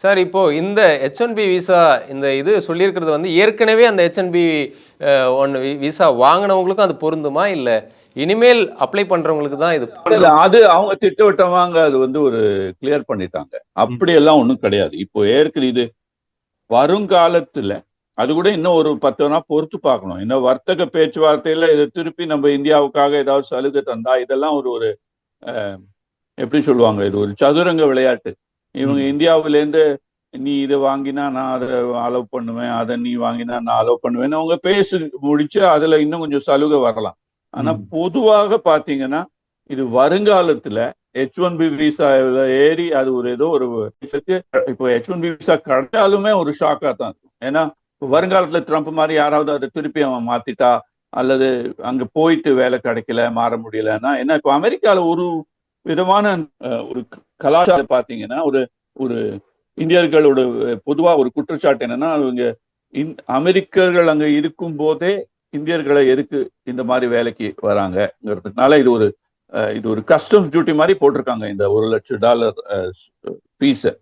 Sir இப்போ இந்த H1B visa இந்த இது சொல்லியிருக்கிறது வந்து ஏற்கனவே அந்த H1B விசா வாங்கினவங்களுக்கும் அது பொருந்துமா இல்ல இனிமேல் அப்ளை பண்றவங்களுக்கு தான் இது? அது அவங்க திட்டவட்டமாங்க அது வந்து ஒரு கிளியர் பண்ணிட்டாங்க. அப்படியெல்லாம் ஒண்ணும் கிடையாது. இப்போ ஏற்கனவே இது வருங்காலத்துல அது கூட இன்னும் ஒரு 10 நாள் பொறுத்து பார்க்கணும். இன்னும் வர்த்தக பேச்சுவார்த்தையில இதை திருப்பி நம்ம இந்தியாவுக்காக ஏதாவது சலுகை தந்தா இதெல்லாம் ஒரு ஒரு எப்படி சொல்லுவாங்க, இது ஒரு சதுரங்க விளையாட்டு. இவங்க இந்தியாவிலேருந்து நீ இதை வாங்கினா நான் அதை அலோவ் பண்ணுவேன், அதை நீ வாங்கினா நான் அலோவ் பண்ணுவேன்னு அவங்க பேசி முடிச்சு அதுல இன்னும் கொஞ்சம் சலுகை வரலாம். ஆனா பொதுவாக பாத்தீங்கன்னா இது வருங்காலத்துல H1B விசா ஏறி அது ஒரு ஏதோ ஒரு இப்போ H1B விசா கிடைச்சாலுமே ஒரு ஷாக்கா தான் இருக்கும். ஏன்னா வருங்காலத்துல ட்ரம்ப் மாதிரி யாராவது அதை திருப்பி அவன் மாத்திட்டா அல்லது அங்க போயிட்டு வேலை கிடைக்கல மாற முடியலன்னா என்ன, இப்போ அமெரிக்கால ஒரு விதமான ஒரு கலாச்சாரம் பாத்தீங்கன்னா ஒரு ஒரு இந்தியர்களோட பொதுவா ஒரு குற்றச்சாட்டு என்னன்னா அவங்க அமெரிக்கர்கள் அங்க இருக்கும் போதே இந்தியர்களை எதுக்கு இந்த மாதிரி வேலைக்கு வராங்கிறதுனால இது ஒரு கஸ்டம்ஸ் டியூட்டி மாதிரி போட்டிருக்காங்க இந்த $1,00,000 ஃபீஸை.